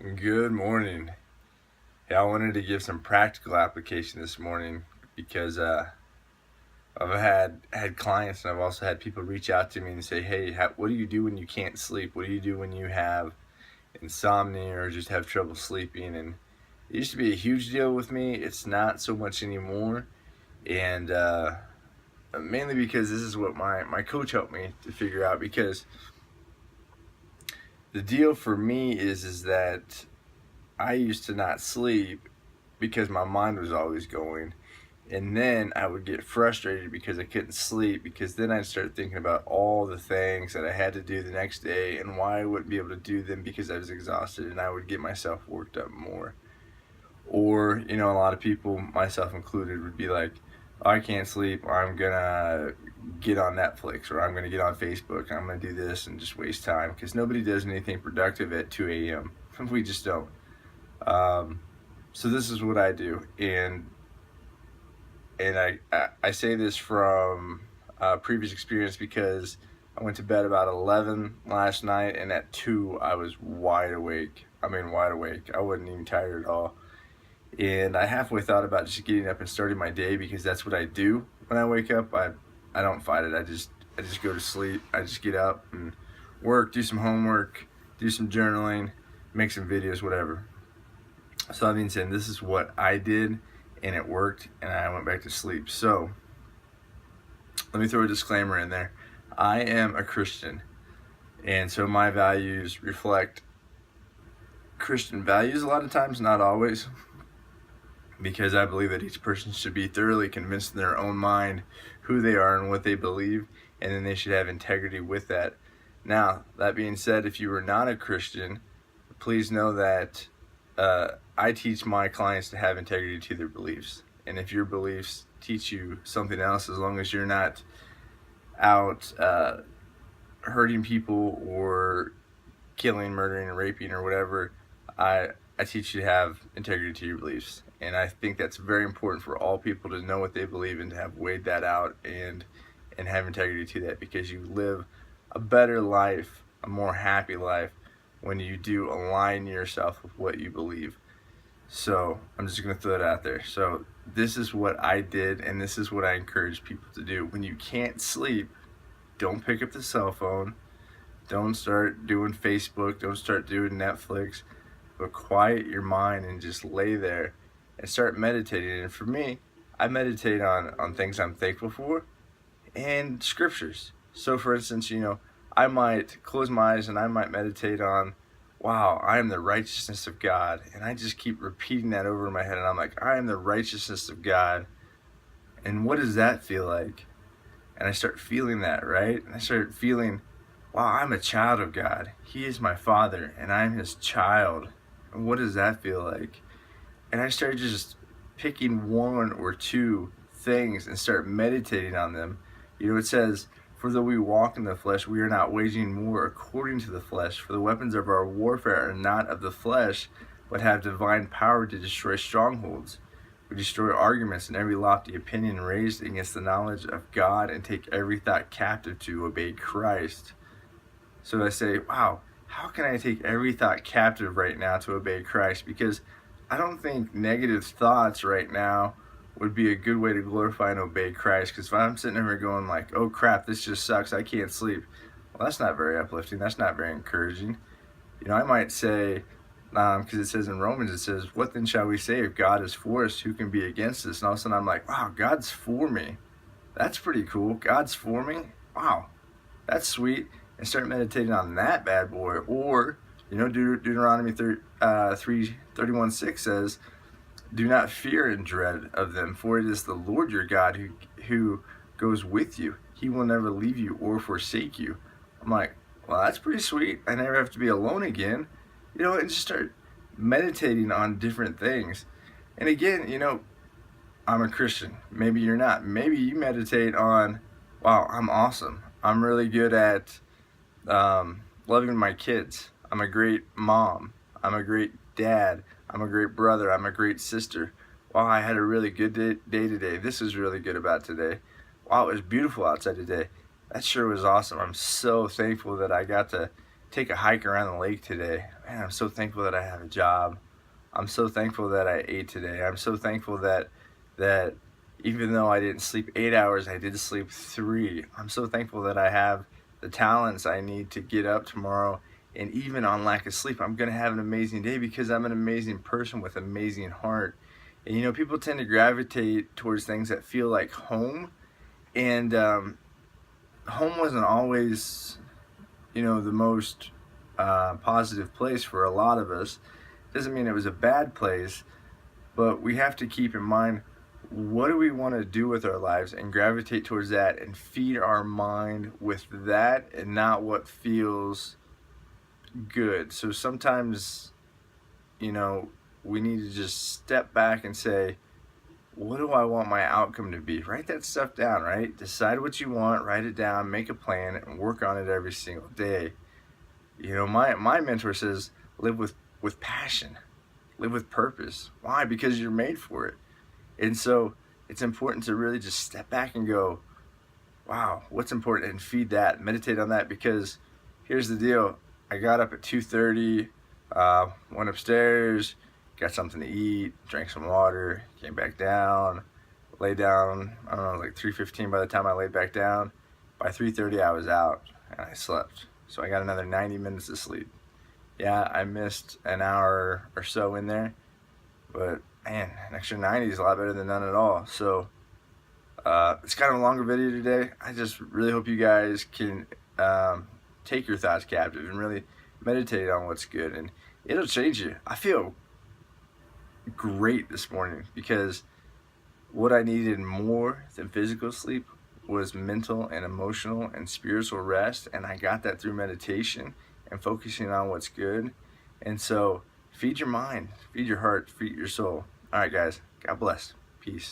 Good morning. Hey, I wanted to give some practical application this morning because I've had clients, and I've also had people reach out to me and say, "Hey, what do you do when you can't sleep? What do you do when you have insomnia or just have trouble sleeping?" And it used to be a huge deal with me. It's not so much anymore, and mainly because this is what my coach helped me to figure out. Because the deal for me is that I used to not sleep because my mind was always going. And then I would get frustrated because I couldn't sleep, because then I'd start thinking about all the things that I had to do the next day and why I wouldn't be able to do them because I was exhausted, and I would get myself worked up more. Or, a lot of people, myself included, would be like, "Oh, I can't sleep, I'm gonna get on Netflix, or I'm gonna get on Facebook, and I'm gonna do this and just waste time," because nobody does anything productive at 2 a.m. We just don't. Um, so this is what I do, and I say this from previous experience, because I went to bed about 11 last night, and at 2 I was wide awake. I mean, wide awake. I wasn't even tired at all. And I halfway thought about just getting up and starting my day, because that's what I do when I wake up. I don't fight it. I just go to sleep. I just get up and work, do some homework, do some journaling, make some videos, whatever. So that being said, this is what I did, and it worked, and I went back to sleep. So let me throw a disclaimer in there. I am a Christian, and so my values reflect Christian values a lot of times, not always, because I believe that each person should be thoroughly convinced in their own mind who they are and what they believe, and then they should have integrity with that. Now, that being said, if you are not a Christian, please know that I teach my clients to have integrity to their beliefs. And if your beliefs teach you something else, as long as you're not out hurting people or killing, murdering, and raping or whatever, I teach you to have integrity to your beliefs. And I think that's very important for all people to know what they believe and to have weighed that out and have integrity to that, because you live a better life, a more happy life, when you do align yourself with what you believe. So I'm just going to throw that out there. So this is what I did, and this is what I encourage people to do. When you can't sleep, don't pick up the cell phone. Don't start doing Facebook. Don't start doing Netflix. But quiet your mind and just lay there and start meditating. And for me, I meditate on things I'm thankful for and scriptures. So for instance, I might close my eyes and I might meditate on, wow, I am the righteousness of God. And I just keep repeating that over in my head. And I'm like, I am the righteousness of God. And what does that feel like? And I start feeling that, right? And I start feeling, wow, I'm a child of God. He is my father, and I'm his child. And what does that feel like? And I start just picking one or two things and start meditating on them. It says, "For though we walk in the flesh, we are not waging war according to the flesh. For the weapons of our warfare are not of the flesh, but have divine power to destroy strongholds. We destroy arguments and every lofty opinion raised against the knowledge of God, and take every thought captive to obey Christ." So I say, wow, how can I take every thought captive right now to obey Christ? Because I don't think negative thoughts right now would be a good way to glorify and obey Christ. Because if I'm sitting here going like, oh crap, this just sucks, I can't sleep, well, that's not very uplifting. That's not very encouraging. I might say, because it says in Romans, it says, "What then shall we say? If God is for us, who can be against us?" And all of a sudden I'm like, wow, God's for me. That's pretty cool. God's for me. Wow, that's sweet. And start meditating on that bad boy. Or, Deuteronomy 3:31-6 says, "Do not fear and dread of them, for it is the Lord your God who goes with you. He will never leave you or forsake you." I'm like, well, that's pretty sweet. I never have to be alone again. And just start meditating on different things. And again, I'm a Christian. Maybe you're not. Maybe you meditate on, wow, I'm awesome. I'm really good at loving my kids. I'm a great mom. I'm a great dad. I'm a great brother. I'm a great sister. Wow, I had a really good day today. This is really good about today. Wow, it was beautiful outside today. That sure was awesome. I'm so thankful that I got to take a hike around the lake today. Man, I'm so thankful that I have a job. I'm so thankful that I ate today. I'm so thankful that even though I didn't sleep 8 hours, I did sleep 3. I'm so thankful that I have the talents I need to get up tomorrow. And even on lack of sleep, I'm gonna have an amazing day because I'm an amazing person with an amazing heart. And you know, people tend to gravitate towards things that feel like home, and home wasn't always, you know, the most positive place for a lot of us. Doesn't mean it was a bad place, but we have to keep in mind, what do we want to do with our lives, and gravitate towards that and feed our mind with that and not what feels good. So sometimes, you know, we need to just step back and say, what do I want my outcome to be? Write that stuff down, right? Decide what you want, write it down, make a plan, and work on it every single day. You know, my mentor says, live with passion, live with purpose. Why? Because you're made for it. And so it's important to really just step back and go, wow, what's important, and feed that, meditate on that. Because here's the deal. I got up at 2:30, went upstairs, got something to eat, drank some water, came back down, lay down, I don't know, like 3:15 by the time I laid back down. By 3:30 I was out and I slept. So I got another 90 minutes of sleep. Yeah, I missed an hour or so in there, but man, an extra 90 is a lot better than none at all. So it's kind of a longer video today. I just really hope you guys can take your thoughts captive and really meditate on what's good, and it'll change you. I feel great this morning because what I needed more than physical sleep was mental and emotional and spiritual rest, and I got that through meditation and focusing on what's good. And so feed your mind, feed your heart, feed your soul. All right, guys, God bless. Peace.